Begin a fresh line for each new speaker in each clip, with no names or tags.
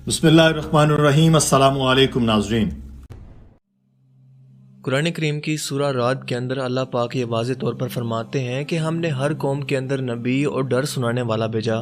بسم اللہ الرحمن الرحیم۔ السلام علیکم ناظرین۔
قرآن کریم کی سورہ رعد کے اندر اللہ پاک یہ واضح طور پر فرماتے ہیں کہ ہم نے ہر قوم کے اندر نبی اور ڈر سنانے والا بھیجا۔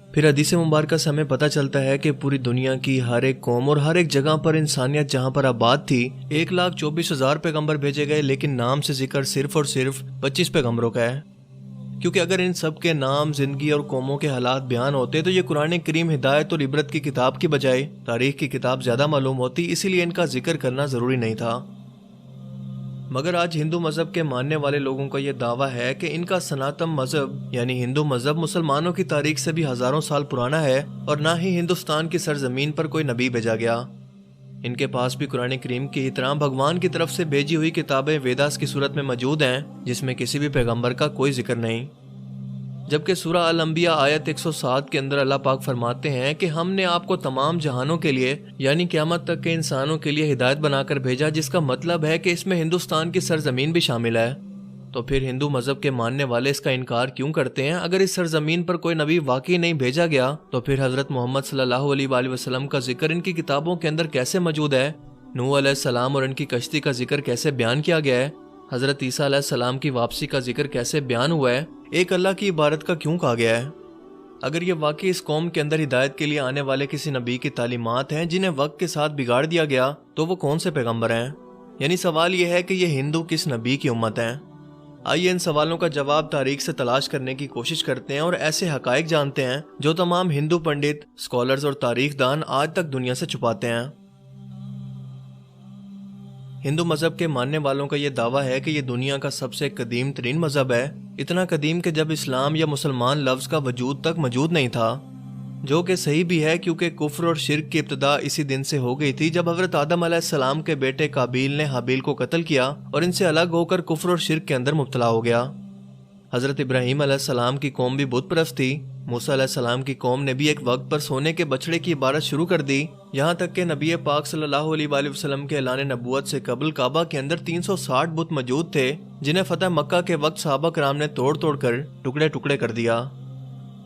پھر حدیث مبارکہ سے ہمیں پتہ چلتا ہے کہ پوری دنیا کی ہر ایک قوم اور ہر ایک جگہ پر انسانیت جہاں پر آباد تھی 1,24,000 پیغمبر بھیجے گئے، لیکن نام سے ذکر صرف اور صرف 25 پیغمبروں کا ہے، کیونکہ اگر ان سب کے نام، زندگی اور قوموں کے حالات بیان ہوتے تو یہ قرآن کریم ہدایت اور عبرت کی کتاب کی بجائے تاریخ کی کتاب زیادہ معلوم ہوتی، اسی لیے ان کا ذکر کرنا ضروری نہیں تھا۔ مگر آج ہندو مذہب کے ماننے والے لوگوں کا یہ دعویٰ ہے کہ ان کا سناتم مذہب یعنی ہندو مذہب مسلمانوں کی تاریخ سے بھی ہزاروں سال پرانا ہے، اور نہ ہی ہندوستان کی سرزمین پر کوئی نبی بھیجا گیا۔ ان کے پاس بھی قرآن کریم کی طرح بھگوان کی طرف سے بھیجی ہوئی کتابیں ویداس کی صورت میں موجود ہیں، جس میں کسی بھی پیغمبر کا کوئی ذکر نہیں۔ جبکہ سورہ الانبیاء آیت 107 کے اندر اللہ پاک فرماتے ہیں کہ ہم نے آپ کو تمام جہانوں کے لیے یعنی قیامت تک کے انسانوں کے لیے ہدایت بنا کر بھیجا، جس کا مطلب ہے کہ اس میں ہندوستان کی سرزمین بھی شامل ہے۔ تو پھر ہندو مذہب کے ماننے والے اس کا انکار کیوں کرتے ہیں؟ اگر اس سرزمین پر کوئی نبی واقعی نہیں بھیجا گیا تو پھر حضرت محمد صلی اللہ علیہ وآلہ وسلم کا ذکر ان کی کتابوں کے اندر کیسے موجود ہے؟ نوح علیہ السلام اور ان کی کشتی کا ذکر کیسے بیان کیا گیا ہے؟ حضرت عیسیٰ علیہ السلام کی واپسی کا ذکر کیسے بیان ہوا ہے؟ ایک اللہ کی عبادت کا کیوں کہا گیا ہے؟ اگر یہ واقعی اس قوم کے اندر ہدایت کے لیے آنے والے کسی نبی کی تعلیمات ہیں جنہیں وقت کے ساتھ بگاڑ دیا گیا، تو وہ کون سے پیغمبر ہیں؟ یعنی سوال یہ ہے کہ یہ ہندو کس نبی کی امت ہیں؟ آئیے ان سوالوں کا جواب تاریخ سے تلاش کرنے کی کوشش کرتے ہیں اور ایسے حقائق جانتے ہیں جو تمام ہندو پنڈت، اسکالرز اور تاریخ دان آج تک دنیا سے چھپاتے ہیں۔ ہندو مذہب کے ماننے والوں کا یہ دعویٰ ہے کہ یہ دنیا کا سب سے قدیم ترین مذہب ہے، اتنا قدیم کہ جب اسلام یا مسلمان لفظ کا وجود تک موجود نہیں تھا، جو کہ صحیح بھی ہے کیونکہ کفر اور شرک کی ابتدا اسی دن سے ہو گئی تھی جب حضرت آدم علیہ السلام کے بیٹے قابیل نے حابیل کو قتل کیا اور ان سے الگ ہو کر کفر اور شرک کے اندر مبتلا ہو گیا۔ حضرت ابراہیم علیہ السلام کی قوم بھی بت پرست تھی، موسیٰ علیہ السلام کی قوم نے بھی ایک وقت پر سونے کے بچڑے کی عبادت شروع کر دی، یہاں تک کہ نبی پاک صلی اللہ علیہ وآلہ وسلم کے اعلان نبوت سے قبل کعبہ کے اندر 360 بت موجود تھے، جنہیں فتح مکہ کے وقت صحابہ کرام نے توڑ توڑ کر ٹکڑے ٹکڑے کر دیا،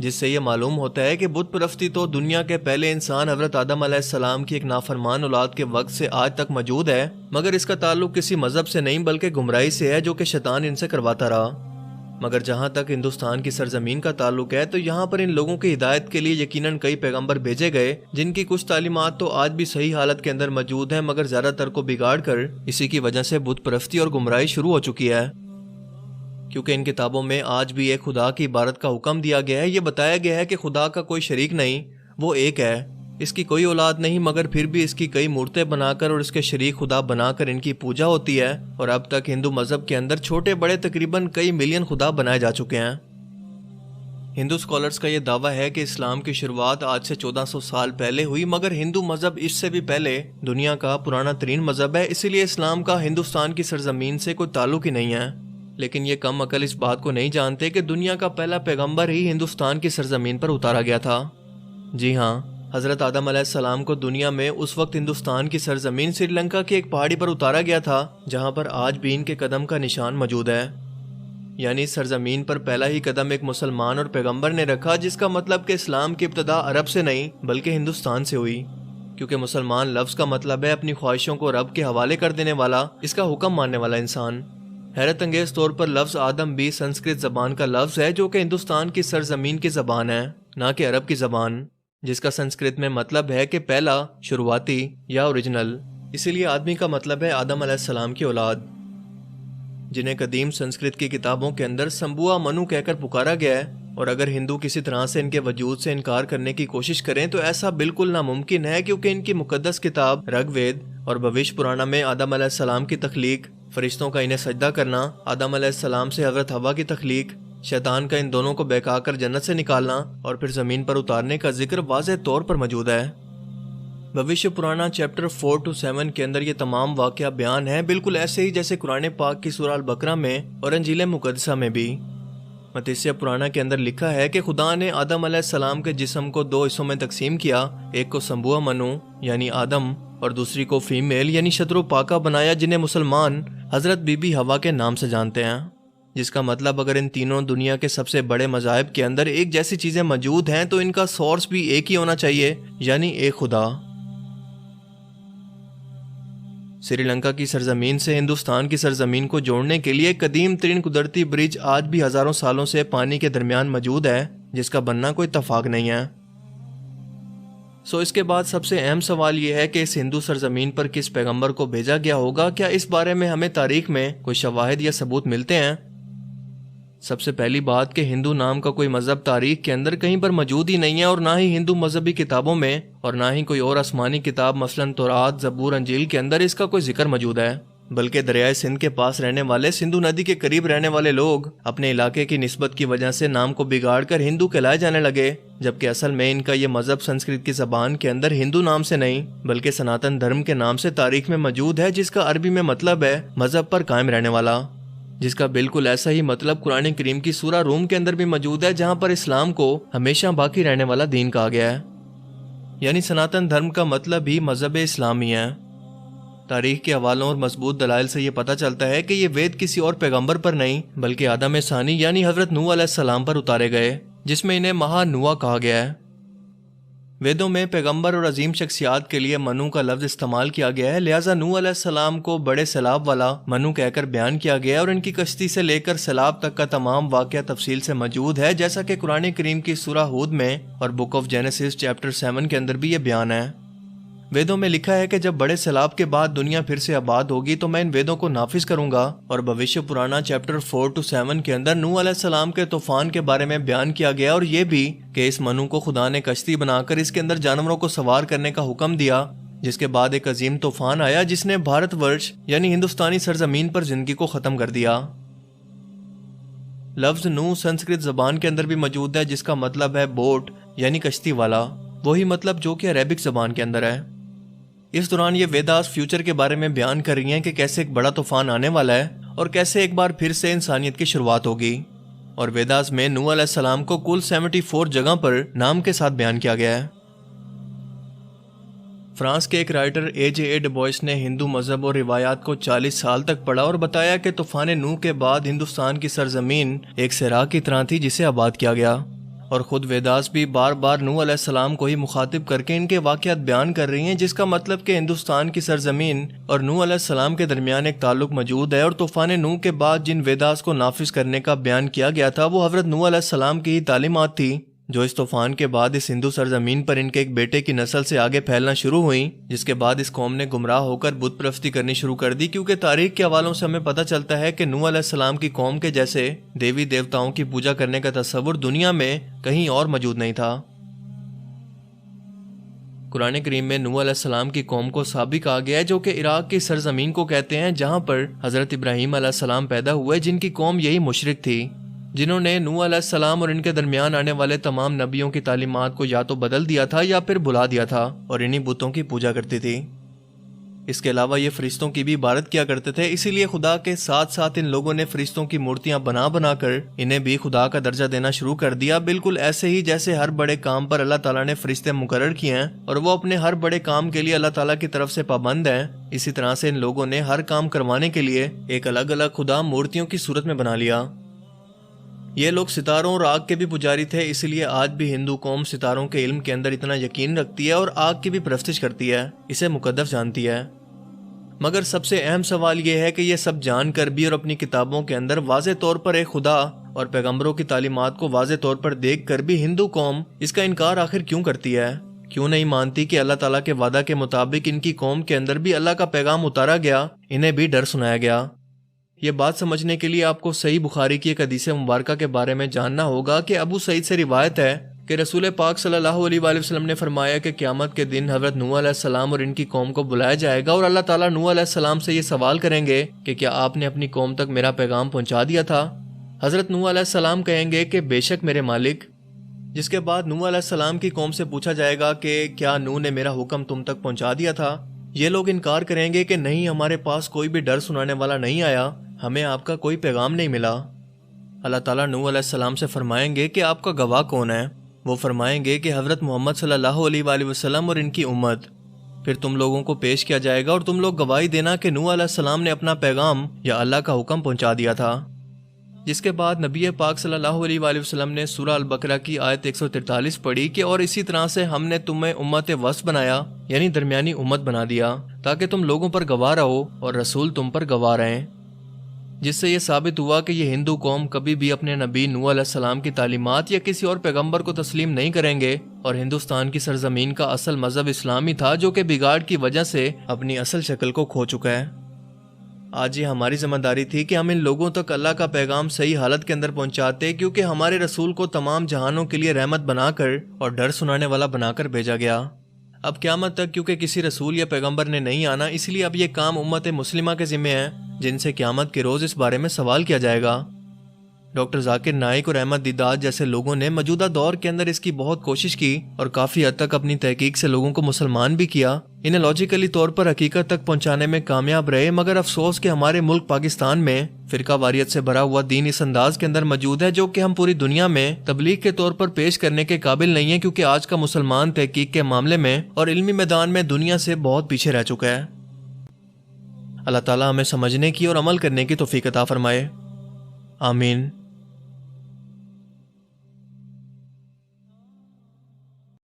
جس سے یہ معلوم ہوتا ہے کہ بت پرستی تو دنیا کے پہلے انسان حضرت آدم علیہ السلام کی ایک نافرمان اولاد کے وقت سے آج تک موجود ہے، مگر اس کا تعلق کسی مذہب سے نہیں بلکہ گمراہی سے ہے جو کہ شیطان ان سے کرواتا رہا۔ مگر جہاں تک ہندوستان کی سرزمین کا تعلق ہے تو یہاں پر ان لوگوں کی ہدایت کے لیے یقیناً کئی پیغمبر بھیجے گئے، جن کی کچھ تعلیمات تو آج بھی صحیح حالت کے اندر موجود ہیں، مگر زیادہ تر کو بگاڑ کر اسی کی وجہ سے بت پرستی اور گمراہی شروع ہو چکی ہے، کیونکہ ان کتابوں میں آج بھی ایک خدا کی عبادت کا حکم دیا گیا ہے۔ یہ بتایا گیا ہے کہ خدا کا کوئی شریک نہیں، وہ ایک ہے، اس کی کوئی اولاد نہیں، مگر پھر بھی اس کی کئی مورتیں بنا کر اور اس کے شریک خدا بنا کر ان کی پوجا ہوتی ہے، اور اب تک ہندو مذہب کے اندر چھوٹے بڑے تقریباً کئی ملین خدا بنائے جا چکے ہیں۔ ہندو اسکالرز کا یہ دعویٰ ہے کہ اسلام کی شروعات آج سے 1400 سال پہلے ہوئی، مگر ہندو مذہب اس سے بھی پہلے دنیا کا پرانا ترین مذہب ہے، اسی لیے اسلام کا ہندوستان کی سرزمین سے کوئی تعلق ہی نہیں ہے۔ لیکن یہ کم عقل اس بات کو نہیں جانتے کہ دنیا کا پہلا پیغمبر ہی ہندوستان کی سرزمین پر اتارا گیا تھا۔ جی ہاں، حضرت آدم علیہ السلام کو دنیا میں اس وقت ہندوستان کی سرزمین سری لنکا کی ایک پہاڑی پر اتارا گیا تھا، جہاں پر آج بھی ان کے قدم کا نشان موجود ہے۔ یعنی سرزمین پر پہلا ہی قدم ایک مسلمان اور پیغمبر نے رکھا، جس کا مطلب کہ اسلام کی ابتدا عرب سے نہیں بلکہ ہندوستان سے ہوئی، کیونکہ مسلمان لفظ کا مطلب ہے اپنی خواہشوں کو رب کے حوالے کر دینے والا، اس کا حکم ماننے والا انسان۔ حیرت انگیز طور پر لفظ آدم بھی سنسکرت زبان کا لفظ ہے، جو کہ ہندوستان کی سرزمین کی زبان ہے، نہ کہ عرب کی زبان، جس کا سنسکرت میں مطلب ہے کہ پہلا، شروعاتی یا اوریجنل۔ اسی لیے آدمی کا مطلب ہے آدم علیہ السلام کی اولاد، جنہیں قدیم سنسکرت کی کتابوں کے اندر سمبوا منو کہہ کر پکارا گیا ہے، اور اگر ہندو کسی طرح سے ان کے وجود سے انکار کرنے کی کوشش کریں تو ایسا بالکل ناممکن ہے، کیونکہ ان کی مقدس کتاب رگ وید اور بھوش پرانا میں آدم علیہ السلام کی تخلیق، فرشتوں کا انہیں سجدہ کرنا، آدم علیہ السلام سے حضرت حوا کی تخلیق، شیطان کا ان دونوں کو بہکا کر جنت سے نکالنا اور پھر زمین پر اتارنے کا ذکر واضح طور پر موجود ہے۔ بھوش پرانا چیپٹر 4 سے 7 کے اندر یہ تمام واقعہ بیان ہیں، بالکل ایسے ہی جیسے قرآن پاک کی سورہ البقرہ میں اور انجیل مقدسہ میں بھی۔ متیسیہ پرانا کے اندر لکھا ہے کہ خدا نے آدم علیہ السلام کے جسم کو 2 حصوں میں تقسیم کیا، ایک کو سمبوا منو یعنی آدم اور دوسری کو فیمیل یعنی شترو پاکا بنایا، جنہیں مسلمان حضرت بی بی ہوا کے نام سے جانتے ہیں۔ جس کا مطلب اگر ان تینوں دنیا کے سب سے بڑے مذاہب کے اندر ایک جیسی چیزیں موجود ہیں تو ان کا سورس بھی ایک ہی ہونا چاہیے، یعنی ایک خدا۔ سری لنکا کی سرزمین سے ہندوستان کی سرزمین کو جوڑنے کے لیے قدیم ترین قدرتی برج آج بھی ہزاروں سالوں سے پانی کے درمیان موجود ہے، جس کا بننا کوئی اتفاق نہیں ہے۔ اس کے بعد سب سے اہم سوال یہ ہے کہ اس ہندو سرزمین پر کس پیغمبر کو بھیجا گیا ہوگا؟ کیا اس بارے میں ہمیں تاریخ میں کوئی شواہد یا ثبوت ملتے ہیں؟ سب سے پہلی بات کہ ہندو نام کا کوئی مذہب تاریخ کے اندر کہیں پر موجود ہی نہیں ہے، اور نہ ہی ہندو مذہبی کتابوں میں، اور نہ ہی کوئی اور آسمانی کتاب مثلاً تورات، زبور، انجیل کے اندر اس کا کوئی ذکر موجود ہے۔ بلکہ دریائے سندھ کے پاس رہنے والے، سندھو ندی کے قریب رہنے والے لوگ اپنے علاقے کی نسبت کی وجہ سے نام کو بگاڑ کر ہندو کہلائے جانے لگے، جبکہ اصل میں ان کا یہ مذہب سنسکرت کی زبان کے اندر ہندو نام سے نہیں بلکہ سناتن دھرم کے نام سے تاریخ میں موجود ہے، جس کا عربی میں مطلب ہے مذہب پر قائم رہنے والا، جس کا بالکل ایسا ہی مطلب قرآن کریم کی سورہ روم کے اندر بھی موجود ہے، جہاں پر اسلام کو ہمیشہ باقی رہنے والا دین کہا گیا ہے، یعنی سناتن دھرم کا مطلب ہی مذہب اسلامی ہے۔ تاریخ کے حوالوں اور مضبوط دلائل سے یہ پتہ چلتا ہے کہ یہ وید کسی اور پیغمبر پر نہیں بلکہ آدم ثانی یعنی حضرت نوح علیہ السلام پر اتارے گئے، جس میں انہیں مہا نوح کہا گیا ہے۔ ویدوں میں پیغمبر اور عظیم شخصیات کے لیے منو کا لفظ استعمال کیا گیا ہے، لہٰذا نوح علیہ السلام کو بڑے سیلاب والا منو کہہ کر بیان کیا گیا ہے، اور ان کی کشتی سے لے کر سیلاب تک کا تمام واقعہ تفصیل سے موجود ہے، جیسا کہ قرآن کریم کی سورہ ہود میں اور بک آف جینیسس چیپٹر 7 کے اندر بھی یہ بیان ہے۔ ویدوں میں لکھا ہے کہ جب بڑے سیلاب کے بعد دنیا پھر سے آباد ہوگی تو میں ان ویدوں کو نافذ کروں گا، اور بھوشیہ پرانا چیپٹر 4-7 کے اندر نوح علیہ السلام کے طوفان کے بارے میں بیان کیا گیا، اور یہ بھی کہ اس منو کو خدا نے کشتی بنا کر اس کے اندر جانوروں کو سوار کرنے کا حکم دیا، جس کے بعد ایک عظیم طوفان آیا جس نے بھارت ورش یعنی ہندوستانی سرزمین پر زندگی کو ختم کر دیا۔ لفظ نوح سنسکرت زبان کے اندر بھی موجود ہے، جس کا مطلب ہے بوٹ یعنی کشتی والا، وہی مطلب جو کہ عربک زبان کے اندر ہے۔ اس دوران یہ ویداس فیوچر کے بارے میں بیان کر رہی ہیں کہ کیسے ایک بڑا طوفان آنے والا ہے اور کیسے ایک بار پھر سے انسانیت کی شروعات ہوگی، اور ویداس میں نوح علیہ السلام کو کل 74 جگہ پر نام کے ساتھ بیان کیا گیا ہے۔ فرانس کے ایک رائٹر A.J.A. ڈبوئس نے ہندو مذہب اور روایات کو 40 سال تک پڑھا اور بتایا کہ طوفان نوح کے بعد ہندوستان کی سرزمین ایک صحرا کی طرح تھی جسے آباد کیا گیا، اور خود ویداس بھی بار بار نوح علیہ السلام کو ہی مخاطب کر کے ان کے واقعات بیان کر رہی ہیں، جس کا مطلب کہ ہندوستان کی سرزمین اور نوح علیہ السلام کے درمیان ایک تعلق موجود ہے، اور طوفان نوح کے بعد جن ویداس کو نافذ کرنے کا بیان کیا گیا تھا وہ حضرت نوح علیہ السلام کی ہی تعلیمات تھی، جو اس طوفان کے بعد اس ہندو سرزمین پر ان کے ایک بیٹے کی نسل سے آگے پھیلنا شروع ہوئیں، جس کے بعد اس قوم نے گمراہ ہو کر بت پرستی کرنی شروع کر دی، کیونکہ تاریخ کے حوالوں سے ہمیں پتہ چلتا ہے کہ نوح علیہ السلام کی قوم کے جیسے دیوی دیوتاؤں کی پوجا کرنے کا تصور دنیا میں کہیں اور موجود نہیں تھا۔ قرآن کریم میں نوح علیہ السلام کی قوم کو سابی کہا گیا ہے، جو کہ عراق کی سرزمین کو کہتے ہیں، جہاں پر حضرت ابراہیم علیہ السلام پیدا ہوئے، جن کی قوم یہی مشرک تھی، جنہوں نے نوح علیہ السلام اور ان کے درمیان آنے والے تمام نبیوں کی تعلیمات کو یا تو بدل دیا تھا یا پھر بھلا دیا تھا، اور انہی بتوں کی پوجا کرتی تھی۔ اس کے علاوہ یہ فرشتوں کی بھی عبادت کیا کرتے تھے، اسی لیے خدا کے ساتھ ساتھ ان لوگوں نے فرشتوں کی مورتیاں بنا بنا کر انہیں بھی خدا کا درجہ دینا شروع کر دیا، بالکل ایسے ہی جیسے ہر بڑے کام پر اللہ تعالیٰ نے فرشتے مقرر کیے ہیں اور وہ اپنے ہر بڑے کام کے لیے اللہ تعالیٰ کی طرف سے پابند ہیں، اسی طرح سے ان لوگوں نے ہر کام کروانے کے لیے ایک الگ الگ خدا مورتیوں کی صورت میں بنا لیا۔ یہ لوگ ستاروں اور آگ کے بھی پجاری تھے، اسی لیے آج بھی ہندو قوم ستاروں کے علم کے اندر اتنا یقین رکھتی ہے اور آگ کی بھی پرستش کرتی ہے، اسے مقدس جانتی ہے۔ مگر سب سے اہم سوال یہ ہے کہ یہ سب جان کر بھی اور اپنی کتابوں کے اندر واضح طور پر ایک خدا اور پیغمبروں کی تعلیمات کو واضح طور پر دیکھ کر بھی ہندو قوم اس کا انکار آخر کیوں کرتی ہے؟ کیوں نہیں مانتی کہ اللہ تعالیٰ کے وعدہ کے مطابق ان کی قوم کے اندر بھی اللہ کا پیغام اتارا گیا، انہیں بھی ڈر سنایا گیا؟ یہ بات سمجھنے کے لیے آپ کو صحیح بخاری کی ایک حدیث مبارکہ کے بارے میں جاننا ہوگا کہ ابو سعید سے روایت ہے کہ رسول پاک صلی اللہ علیہ وآلہ وسلم نے فرمایا کہ قیامت کے دن حضرت نوح علیہ السلام اور ان کی قوم کو بلایا جائے گا، اور اللہ تعالیٰ نوح علیہ السلام سے یہ سوال کریں گے کہ کیا آپ نے اپنی قوم تک میرا پیغام پہنچا دیا تھا؟ حضرت نوح علیہ السلام کہیں گے کہ بے شک میرے مالک، جس کے بعد نوح علیہ السلام کی قوم سے پوچھا جائے گا کہ کیا نوح نے میرا حکم تم تک پہنچا دیا تھا؟ یہ لوگ انکار کریں گے کہ نہیں، ہمارے پاس کوئی بھی ڈر سنانے والا نہیں آیا، ہمیں آپ کا کوئی پیغام نہیں ملا۔ اللہ تعالیٰ نوح علیہ السلام سے فرمائیں گے کہ آپ کا گواہ کون ہے؟ وہ فرمائیں گے کہ حضرت محمد صلی اللہ علیہ وآلہ وسلم اور ان کی امت۔ پھر تم لوگوں کو پیش کیا جائے گا اور تم لوگ گواہی دینا کہ نوح علیہ السلام نے اپنا پیغام یا اللہ کا حکم پہنچا دیا تھا، جس کے بعد نبی پاک صلی اللہ علیہ وآلہ وسلم نے سورہ البقرہ کی آیت 143 پڑھی کہ اور اسی طرح سے ہم نے تمہیں امت وسط بنایا، یعنی درمیانی امت بنا دیا، تاکہ تم لوگوں پر گواہ رہو اور رسول تم پر گواہ رہیں، جس سے یہ ثابت ہوا کہ یہ ہندو قوم کبھی بھی اپنے نبی نوح علیہ السلام کی تعلیمات یا کسی اور پیغمبر کو تسلیم نہیں کریں گے، اور ہندوستان کی سرزمین کا اصل مذہب اسلامی تھا جو کہ بگاڑ کی وجہ سے اپنی اصل شکل کو کھو چکا ہے۔ آج یہ ہماری ذمہ داری تھی کہ ہم ان لوگوں تک اللہ کا پیغام صحیح حالت کے اندر پہنچاتے، کیونکہ ہمارے رسول کو تمام جہانوں کے لیے رحمت بنا کر اور ڈر سنانے والا بنا کر بھیجا گیا۔ اب قیامت تک کیونکہ کسی رسول یا پیغمبر نے نہیں آنا، اس لیے اب یہ کام امت مسلمہ کے ذمہ ہے، جن سے قیامت کے روز اس بارے میں سوال کیا جائے گا۔ ڈاکٹر ذاکر نائک اور احمد دیدات جیسے لوگوں نے موجودہ دور کے اندر اس کی بہت کوشش کی اور کافی حد تک اپنی تحقیق سے لوگوں کو مسلمان بھی کیا، انہیں لاجیکلی طور پر حقیقت تک پہنچانے میں کامیاب رہے، مگر افسوس کہ ہمارے ملک پاکستان میں فرقہ واریت سے بھرا ہوا دین اس انداز کے اندر موجود ہے جو کہ ہم پوری دنیا میں تبلیغ کے طور پر پیش کرنے کے قابل نہیں ہیں، کیونکہ آج کا مسلمان تحقیق کے معاملے میں اور علمی میدان میں دنیا سے بہت پیچھے رہ چکا ہے۔ اللہ تعالیٰ ہمیں سمجھنے کی اور عمل کرنے کی توفیق عطا فرمائے، آمین۔